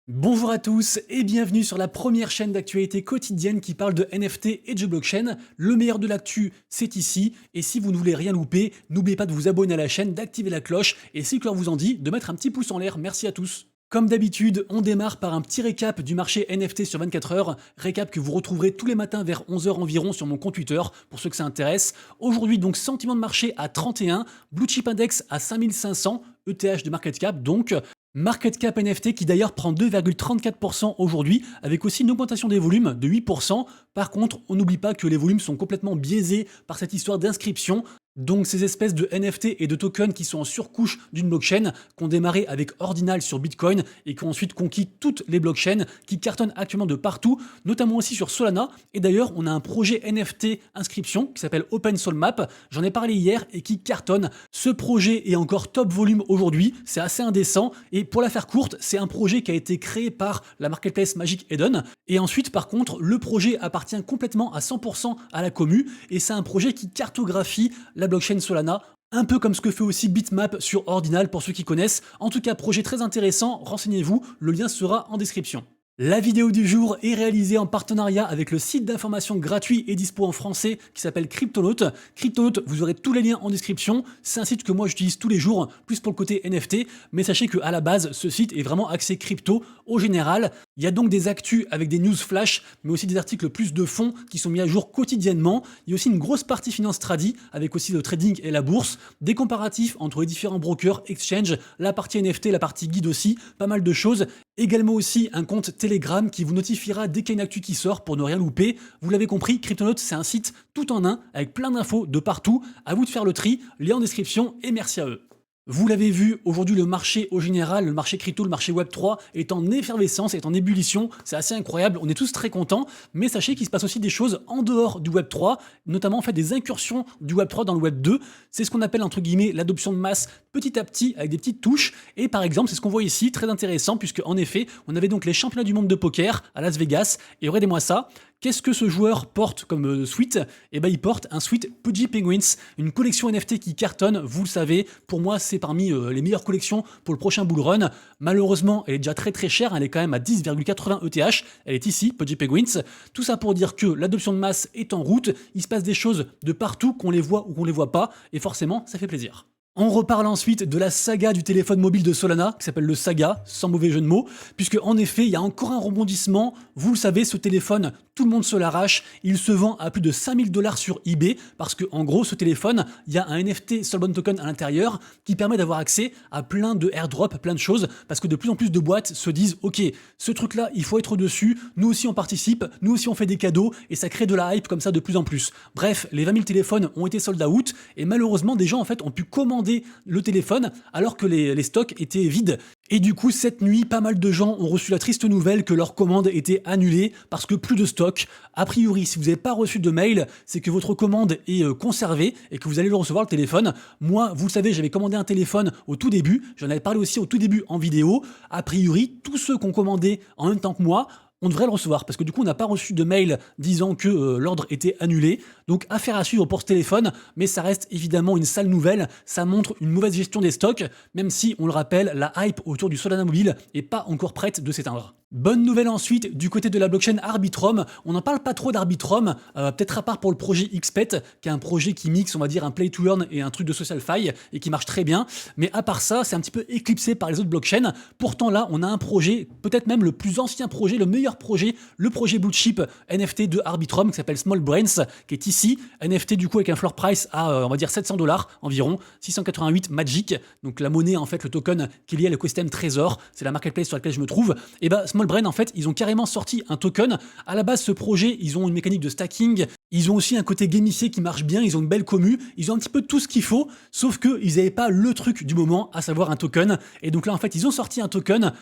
Bonjour à tous et bienvenue sur la première chaîne d'actualité quotidienne qui parle de NFT et de blockchain. Le meilleur de l'actu, c'est ici. Et si vous ne voulez rien louper, n'oubliez pas de vous abonner à la chaîne, d'activer la cloche et si le cœur vous en dit, de mettre un petit pouce en l'air. Merci à tous. Comme d'habitude, on démarre par un petit récap du marché NFT sur 24 heures, récap que vous retrouverez tous les matins vers 11 heures environ sur mon compte Twitter, pour ceux que ça intéresse. Aujourd'hui, donc, sentiment de marché à 31, Blue Chip Index à 5500, ETH de market cap, donc market cap NFT qui d'ailleurs prend 2,34% aujourd'hui, avec aussi une augmentation des volumes de 8%. Par contre, on n'oublie pas que les volumes sont complètement biaisés par cette histoire d'inscription. Donc ces espèces de NFT et de tokens qui sont en surcouche d'une blockchain, qui ont démarré avec Ordinal sur Bitcoin et qui ont ensuite conquis toutes les blockchains, qui cartonnent actuellement de partout, notamment aussi sur Solana. Et d'ailleurs, on a un projet NFT inscription qui s'appelle Open Soul Map, j'en ai parlé hier, et qui cartonne. Ce projet est encore top volume aujourd'hui, c'est assez indécent, et pour la faire courte, c'est un projet qui a été créé par la marketplace Magic Eden, et ensuite par contre, le projet appartient complètement à 100% à la commu, et c'est un projet qui cartographie la blockchain Solana, un peu comme ce que fait aussi Bitmap sur Ordinal pour ceux qui connaissent. En tout cas, projet très intéressant, renseignez-vous, le lien sera en description. La vidéo du jour est réalisée en partenariat avec le site d'information gratuit et dispo en français qui s'appelle Cryptonaut. Cryptonaut, vous aurez tous les liens en description. C'est un site que moi j'utilise tous les jours, plus pour le côté NFT, mais sachez qu'à la base, ce site est vraiment axé crypto au général. Il y a donc des actus avec des news flash, mais aussi des articles plus de fond qui sont mis à jour quotidiennement. Il y a aussi une grosse partie finance tradi, avec aussi le trading et la bourse, des comparatifs entre les différents brokers, exchange, la partie NFT, la partie guide aussi, pas mal de choses. Également aussi un compte Telegram qui vous notifiera dès qu'il y a une actu qui sort pour ne rien louper. Vous l'avez compris, Cryptonaut, c'est un site tout en un avec plein d'infos de partout. À vous de faire le tri, lien en description et merci à eux. Vous l'avez vu, aujourd'hui le marché au général, le marché crypto, le marché Web3 est en effervescence, est en ébullition, c'est assez incroyable, on est tous très contents, mais sachez qu'il se passe aussi des choses en dehors du Web3, notamment en fait des incursions du Web3 dans le Web2, c'est ce qu'on appelle entre guillemets l'adoption de masse petit à petit avec des petites touches, et par exemple c'est ce qu'on voit ici, très intéressant, puisque en effet on avait donc les championnats du monde de poker à Las Vegas, et regardez-moi ça. Qu'est-ce que ce joueur porte comme suite? Eh ben il porte un suite Pudgy Penguins, une collection NFT qui cartonne, vous le savez, pour moi c'est parmi les meilleures collections pour le prochain bull run. Malheureusement, elle est déjà très très chère, elle est quand même à 10,80 ETH, elle est ici, Pudgy Penguins. Tout ça pour dire que l'adoption de masse est en route, il se passe des choses de partout, qu'on les voit ou qu'on les voit pas, et forcément ça fait plaisir. On reparle ensuite de la saga du téléphone mobile de Solana, qui s'appelle le Saga, sans mauvais jeu de mots, puisque en effet, il y a encore un rebondissement. Vous le savez, ce téléphone, tout le monde se l'arrache. Il se vend à plus de 5000 $ sur eBay, parce que en gros, ce téléphone, il y a un NFT Soulbound Token à l'intérieur qui permet d'avoir accès à plein de airdrops, plein de choses, parce que de plus en plus de boîtes se disent, ok, ce truc-là, il faut être dessus, nous aussi on participe, nous aussi on fait des cadeaux, et ça crée de la hype comme ça de plus en plus. Bref, les 20 000 téléphones ont été sold out, et malheureusement, des gens en fait ont pu commander le téléphone alors que les stocks étaient vides. Et du coup, cette nuit, pas mal de gens ont reçu la triste nouvelle que leur commande était annulée parce que plus de stock. A priori, si vous n'avez pas reçu de mail, c'est que votre commande est conservée et que vous allez le recevoir le téléphone. Moi, vous le savez, j'avais commandé un téléphone au tout début, j'en avais parlé aussi au tout début en vidéo. A priori, tous ceux qui ont commandé en même temps que moi, on devrait le recevoir, parce que du coup on n'a pas reçu de mail disant que l'ordre était annulé, donc affaire à suivre pour ce téléphone, mais ça reste évidemment une sale nouvelle, ça montre une mauvaise gestion des stocks, même si, on le rappelle, la hype autour du Solana Mobile est pas encore prête de s'éteindre. Bonne nouvelle ensuite, du côté de la blockchain Arbitrum, on n'en parle pas trop d'Arbitrum, peut-être à part pour le projet XPET, qui est un projet qui mixe, on va dire, un play to earn et un truc de SocialFi, et qui marche très bien, mais à part ça, c'est un petit peu éclipsé par les autres blockchains. Pourtant là, on a un projet, peut-être même le plus ancien projet, le meilleur projet, le projet Blue Chip NFT de Arbitrum, qui s'appelle Small Brains, qui est ici, NFT du coup avec un floor price à, on va dire, 700 $ environ, 688 Magic, donc la monnaie, en fait, le token qui est lié à l'écosystème Trésor, c'est la marketplace sur laquelle je me trouve, et bah Small Brain, en fait, ils ont carrément sorti un token. À la base, ce projet, ils ont une mécanique de stacking, ils ont aussi un côté gamifié qui marche bien, ils ont une belle commu, ils ont un petit peu tout ce qu'il faut, sauf qu'ils n'avaient pas le truc du moment, à savoir un token. Et donc là, en fait, ils ont sorti un token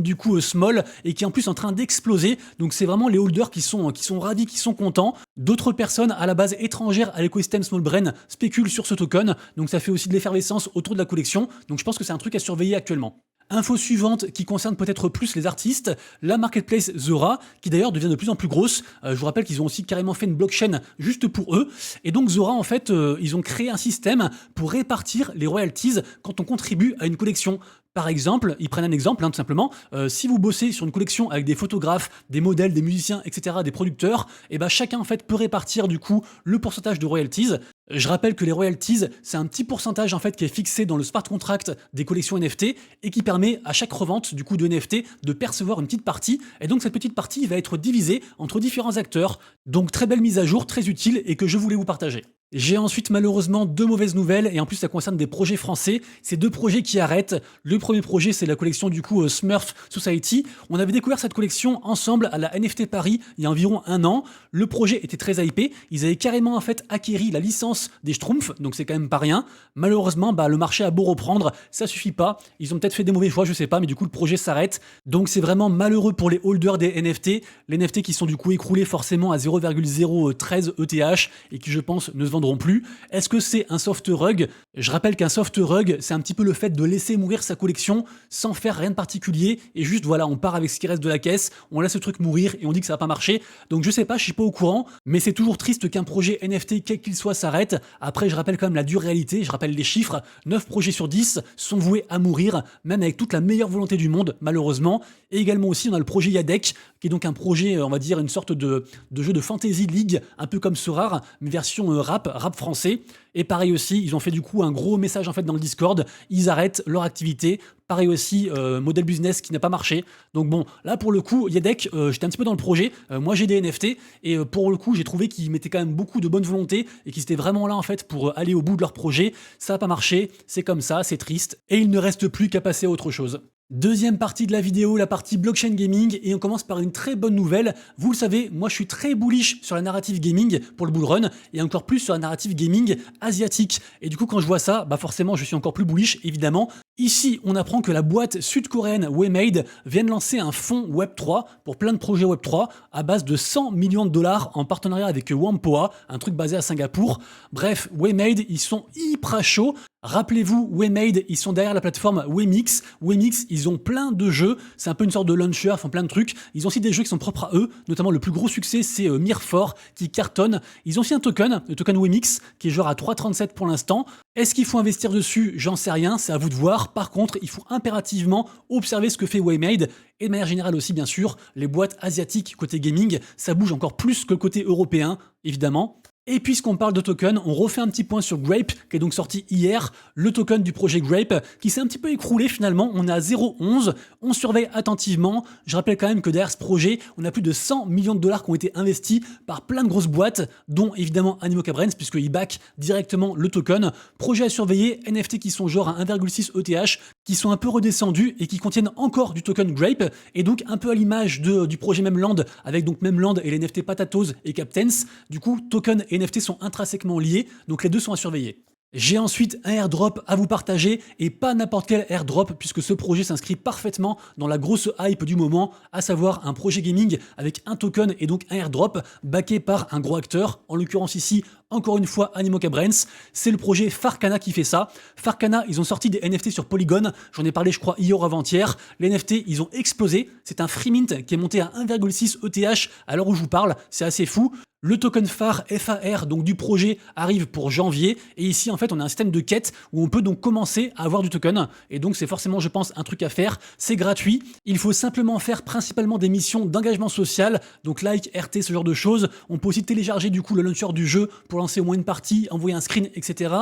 du coup small, et qui est en plus en train d'exploser. Donc c'est vraiment les holders qui sont ravis, qui sont contents. D'autres personnes, à la base étrangères à l'écosystème Small Brain, spéculent sur ce token, donc ça fait aussi de l'effervescence autour de la collection. Donc je pense que c'est un truc à surveiller actuellement. Info suivante qui concerne peut-être plus les artistes, la marketplace Zora, qui d'ailleurs devient de plus en plus grosse. Je vous rappelle qu'ils ont aussi carrément fait une blockchain juste pour eux. Et donc Zora, en fait, ils ont créé un système pour répartir les royalties quand on contribue à une collection. Par exemple, ils prennent un exemple, tout simplement, si vous bossez sur une collection avec des photographes, des modèles, des musiciens, etc., des producteurs, et ben chacun en fait peut répartir du coup le pourcentage de royalties. Je rappelle que les royalties, c'est un petit pourcentage en fait qui est fixé dans le smart contract des collections NFT et qui permet à chaque revente du coup de NFT de percevoir une petite partie. Et donc cette petite partie va être divisée entre différents acteurs. Donc très belle mise à jour, très utile et que je voulais vous partager. J'ai ensuite malheureusement deux mauvaises nouvelles et en plus ça concerne des projets français. C'est deux projets qui arrêtent. Le premier projet c'est la collection du coup Smurf Society. On avait découvert cette collection ensemble à la NFT Paris il y a environ un an. Le projet était très hypé. Ils avaient carrément en fait acquéri la licence des Schtroumpfs, donc c'est quand même pas rien. Malheureusement le marché a beau reprendre, ça suffit pas. Ils ont peut-être fait des mauvais choix, je sais pas, mais du coup le projet s'arrête. Donc c'est vraiment malheureux pour les holders des NFT. Les NFT qui sont du coup écroulés forcément à 0,013 ETH et qui je pense ne se vendent plus. Est-ce que c'est un soft rug? Je rappelle qu'un soft rug, c'est un petit peu le fait de laisser mourir sa collection sans faire rien de particulier et juste voilà, on part avec ce qui reste de la caisse, on laisse le truc mourir et on dit que ça va pas marcher. Donc je sais pas, je suis pas au courant, mais c'est toujours triste qu'un projet NFT, quel qu'il soit, s'arrête. Après, je rappelle quand même la dure réalité, je rappelle les chiffres, 9 projets sur 10 sont voués à mourir, même avec toute la meilleure volonté du monde, malheureusement. Et également aussi, on a le projet Yadek, qui est donc un projet, on va dire, une sorte de jeu de fantasy league, un peu comme Sorare, mais version rap français. Et pareil aussi, ils ont fait du coup un gros message en fait dans le Discord, ils arrêtent leur activité. Pareil aussi, modèle business qui n'a pas marché. Donc bon, là pour le coup, Yadek, j'étais un petit peu dans le projet. Moi j'ai des NFT et pour le coup, j'ai trouvé qu'ils mettaient quand même beaucoup de bonne volonté et qu'ils étaient vraiment là en fait pour aller au bout de leur projet. Ça n'a pas marché, c'est comme ça, c'est triste. Et il ne reste plus qu'à passer à autre chose. Deuxième partie de la vidéo, la partie blockchain gaming, et on commence par une très bonne nouvelle. Vous le savez, moi je suis très bullish sur la narrative gaming pour le bull run, et encore plus sur la narrative gaming asiatique. Et du coup quand je vois ça, forcément je suis encore plus bullish évidemment. Ici, on apprend que la boîte sud-coréenne Waymade vient de lancer un fonds Web3 pour plein de projets Web3 à base de 100 millions de dollars en partenariat avec Whampoa, un truc basé à Singapour. Bref, Waymade, ils sont hyper chauds. Rappelez-vous, Waymade, ils sont derrière la plateforme Waymix. Waymix, ils ont plein de jeux. C'est un peu une sorte de launcher, ils font plein de trucs. Ils ont aussi des jeux qui sont propres à eux. Notamment, le plus gros succès, c'est Mirror qui cartonne. Ils ont aussi un token, le token Waymix, qui est genre à 3,37 pour l'instant. Est-ce qu'il faut investir dessus? J'en sais rien, c'est à vous de voir. Par contre, il faut impérativement observer ce que fait Waymade. Et de manière générale aussi, bien sûr, les boîtes asiatiques côté gaming, ça bouge encore plus que le côté européen, évidemment. Et puisqu'on parle de token, on refait un petit point sur Grape, qui est donc sorti hier, le token du projet Grape, qui s'est un petit peu écroulé finalement, on est à 0,11, on surveille attentivement. Je rappelle quand même que derrière ce projet, on a plus de 100 millions de dollars qui ont été investis par plein de grosses boîtes, dont évidemment Animoca Brands, puisqu'ils back directement le token. Projet à surveiller, NFT qui sont genre à 1,6 ETH, qui sont un peu redescendus et qui contiennent encore du token Grape, et donc un peu à l'image du projet Memland, avec donc Memland et les NFT Patatos et Captains. Du coup, token et NFT sont intrinsèquement liés, donc les deux sont à surveiller. J'ai ensuite un airdrop à vous partager, et pas n'importe quel airdrop, puisque ce projet s'inscrit parfaitement dans la grosse hype du moment, à savoir un projet gaming avec un token et donc un airdrop, backé par un gros acteur, en l'occurrence ici, encore une fois, Animoca Brands. C'est le projet Farcana qui fait ça. Farcana, ils ont sorti des NFT sur Polygon, j'en ai parlé je crois hier ou avant-hier. Les NFT, ils ont explosé, c'est un free mint qui est monté à 1,6 ETH à l'heure où je vous parle, c'est assez fou. Le token phare FAR donc du projet arrive pour janvier, et ici en fait on a un système de quête où on peut donc commencer à avoir du token, et donc c'est forcément je pense un truc à faire, c'est gratuit, il faut simplement faire principalement des missions d'engagement social, donc like, RT, ce genre de choses. On peut aussi télécharger du coup le launcher du jeu pour lancer au moins une partie, envoyer un screen, etc.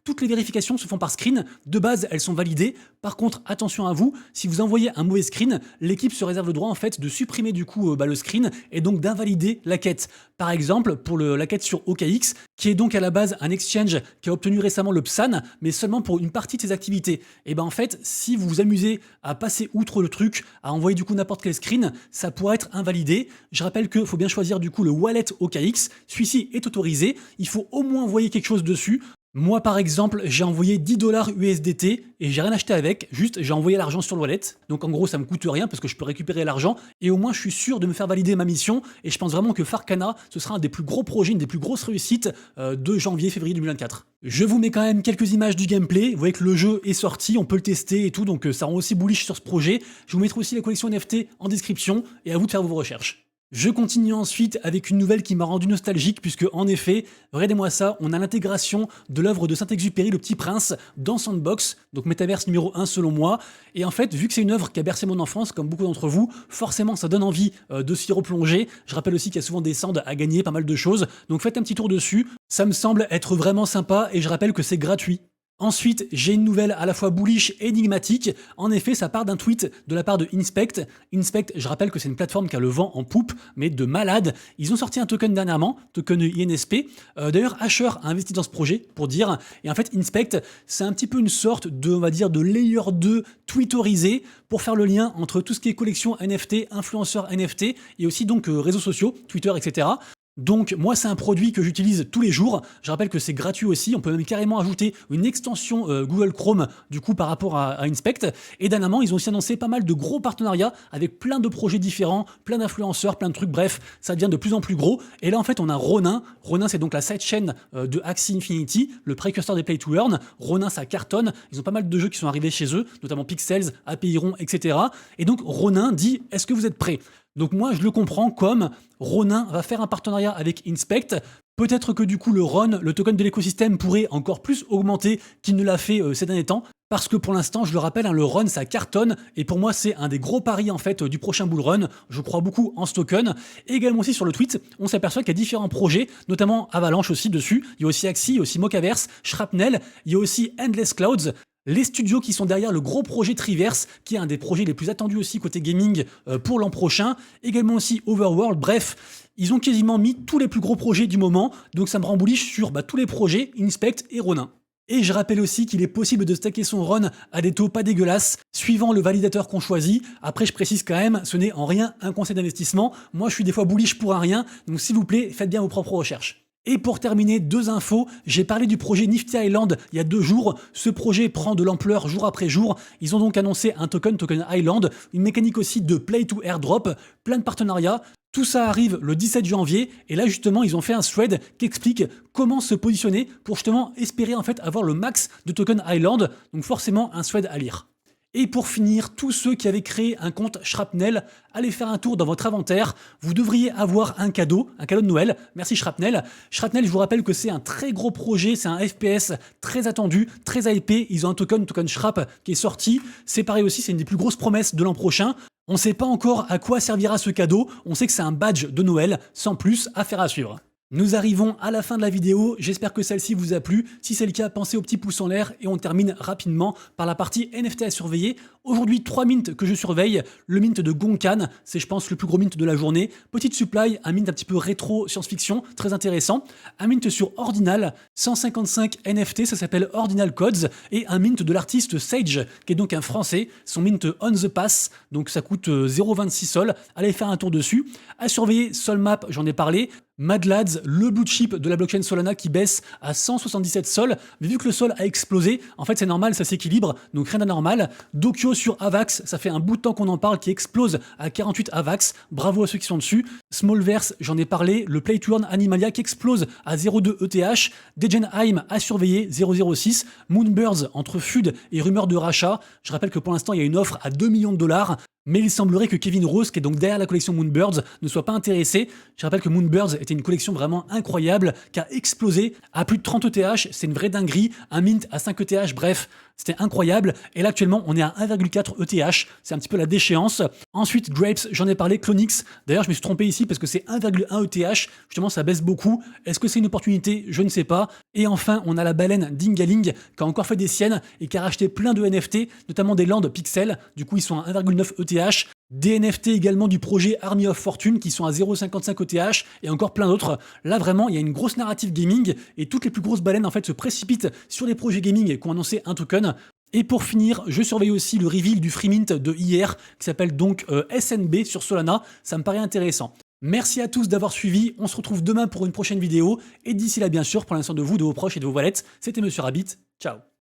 Toutes les vérifications se font par screen, de base elles sont validées. Par contre attention à vous, si vous envoyez un mauvais screen, l'équipe se réserve le droit en fait de supprimer du coup le screen et donc d'invalider la quête. Par exemple pour la quête sur OKX, qui est donc à la base un exchange qui a obtenu récemment le PSAN, mais seulement pour une partie de ses activités. Et ben en fait, si vous vous amusez à passer outre le truc, à envoyer du coup n'importe quel screen, ça pourrait être invalidé. Je rappelle qu'il faut bien choisir du coup le wallet OKX, celui-ci est autorisé, il faut au moins envoyer quelque chose dessus. Moi par exemple, j'ai envoyé 10 $ USDT et j'ai rien acheté avec, juste j'ai envoyé l'argent sur le wallet. Donc en gros ça me coûte rien parce que je peux récupérer l'argent et au moins je suis sûr de me faire valider ma mission, et je pense vraiment que Farcana ce sera un des plus gros projets, une des plus grosses réussites de janvier-février 2024. Je vous mets quand même quelques images du gameplay, vous voyez que le jeu est sorti, on peut le tester et tout, donc ça rend aussi bullish sur ce projet. Je vous mettrai aussi la collection NFT en description et à vous de faire vos recherches. Je continue ensuite avec une nouvelle qui m'a rendu nostalgique puisque en effet, regardez-moi ça, on a l'intégration de l'œuvre de Saint-Exupéry, Le Petit Prince, dans Sandbox, donc métaverse numéro 1 selon moi. Et en fait, vu que c'est une œuvre qui a bercé mon enfance, comme beaucoup d'entre vous, forcément ça donne envie de s'y replonger. Je rappelle aussi qu'il y a souvent des sands à gagner, pas mal de choses, donc faites un petit tour dessus. Ça me semble être vraiment sympa et je rappelle que c'est gratuit. Ensuite, j'ai une nouvelle à la fois bullish et énigmatique. En effet, ça part d'un tweet de la part de Inspect. Inspect, je rappelle que c'est une plateforme qui a le vent en poupe, mais de malade. Ils ont sorti un token dernièrement, token INSP. D'ailleurs, Asher a investi dans ce projet pour dire. Et en fait, Inspect, c'est un petit peu une sorte de, on va dire, de layer 2 twitterisé pour faire le lien entre tout ce qui est collection NFT, influenceurs NFT et aussi donc réseaux sociaux, Twitter, etc. Donc moi c'est un produit que j'utilise tous les jours, je rappelle que c'est gratuit aussi, on peut même carrément ajouter une extension Google Chrome du coup par rapport à Inspect, et dernièrement ils ont aussi annoncé pas mal de gros partenariats avec plein de projets différents, plein d'influenceurs, plein de trucs, bref, ça devient de plus en plus gros, et là en fait on a Ronin c'est donc la sidechain de Axie Infinity, le précurseur des Play to Earn. Ronin ça cartonne, ils ont pas mal de jeux qui sont arrivés chez eux, notamment Pixels, API-RON, etc. Et donc Ronin dit, est-ce que vous êtes prêts? Donc moi, je le comprends comme Ronin va faire un partenariat avec Inspect. Peut-être que du coup, le RON, le token de l'écosystème, pourrait encore plus augmenter qu'il ne l'a fait ces derniers temps. Parce que pour l'instant, je le rappelle, le RON, ça cartonne. Et pour moi, c'est un des gros paris en fait du prochain bull run. Je crois beaucoup en ce token. Et également aussi sur le tweet, on s'aperçoit qu'il y a différents projets, notamment Avalanche aussi dessus. Il y a aussi Axie, il y a aussi Mocaverse, Shrapnel, il y a aussi Endless Clouds. Les studios qui sont derrière le gros projet Triverse, qui est un des projets les plus attendus aussi côté gaming pour l'an prochain. Également aussi Overworld, bref, ils ont quasiment mis tous les plus gros projets du moment, donc ça me rend bullish sur tous les projets Inspect et Ronin. Et je rappelle aussi qu'il est possible de stacker son run à des taux pas dégueulasses, suivant le validateur qu'on choisit. Après, je précise quand même, ce n'est en rien un conseil d'investissement. Moi, je suis des fois bullish pour un rien, donc s'il vous plaît, faites bien vos propres recherches. Et pour terminer, 2 infos, j'ai parlé du projet Nifty Island il y a 2 jours, ce projet prend de l'ampleur jour après jour, ils ont donc annoncé un token Island, une mécanique aussi de play to airdrop, plein de partenariats, tout ça arrive le 17 janvier, et là justement ils ont fait un thread qui explique comment se positionner pour justement espérer en fait avoir le max de token Island, donc forcément un thread à lire. Et pour finir, tous ceux qui avaient créé un compte Shrapnel, allez faire un tour dans votre inventaire. Vous devriez avoir un cadeau de Noël. Merci Shrapnel. Shrapnel, je vous rappelle que c'est un très gros projet, c'est un FPS très attendu, très hypé. Ils ont un token Shrap qui est sorti. C'est pareil aussi, c'est une des plus grosses promesses de l'an prochain. On ne sait pas encore à quoi servira ce cadeau. On sait que c'est un badge de Noël, sans plus, affaire à suivre. Nous arrivons à la fin de la vidéo, j'espère que celle-ci vous a plu. Si c'est le cas, pensez au petit pouce en l'air et on termine rapidement par la partie NFT à surveiller. Aujourd'hui, 3 mints que je surveille. Le mint de Gonkan, c'est je pense le plus gros mint de la journée. Petite supply, un mint un petit peu rétro science-fiction, très intéressant. Un mint sur Ordinal, 155 NFT, ça s'appelle Ordinal Codes. Et un mint de l'artiste Sage, qui est donc un français. Son mint On The Pass, donc ça coûte 0,26 sol. Allez faire un tour dessus. À surveiller, Solmap, j'en ai parlé. Mad Lads, le blue chip de la blockchain Solana qui baisse à 177 sols, mais vu que le sol a explosé, en fait c'est normal, ça s'équilibre, donc rien d'anormal. Dokyo sur Avax, ça fait un bout de temps qu'on en parle, qui explose à 48 Avax, bravo à ceux qui sont dessus. Smallverse, j'en ai parlé, le Play to Earn Animalia qui explose à 0,2 ETH, Degenheim à surveiller, 0,06, Moonbirds entre FUD et rumeurs de rachat, je rappelle que pour l'instant il y a une offre à 2 millions de dollars, mais il semblerait que Kevin Rose, qui est donc derrière la collection Moonbirds, ne soit pas intéressé. Je rappelle que Moonbirds était une collection vraiment incroyable, qui a explosé à plus de 30 ETH, c'est une vraie dinguerie, un mint à 5 ETH, bref, c'était incroyable. Et là actuellement, on est à 1,4 ETH, c'est un petit peu la déchéance. Ensuite, Grapes, j'en ai parlé, Clonix, d'ailleurs je me suis trompé ici parce que c'est 1,1 ETH, justement ça baisse beaucoup. Est-ce que c'est une opportunité? Je ne sais pas. Et enfin, on a la baleine Dingaling, qui a encore fait des siennes et qui a racheté plein de NFT, notamment des lands Pixel, du coup ils sont à 1,9 ETH. Des NFT également du projet Army of Fortune qui sont à 0,55 ETH et encore plein d'autres. Là vraiment il y a une grosse narrative gaming et toutes les plus grosses baleines en fait se précipitent sur les projets gaming qui ont annoncé un token. Et pour finir, je surveille aussi le reveal du free mint de hier qui s'appelle donc SNB sur Solana, ça me paraît intéressant. Merci à tous d'avoir suivi, on se retrouve demain pour une prochaine vidéo et d'ici là bien sûr prenez soin de vous, de vos proches et de vos wallets. C'était Monsieur Rabbit, ciao.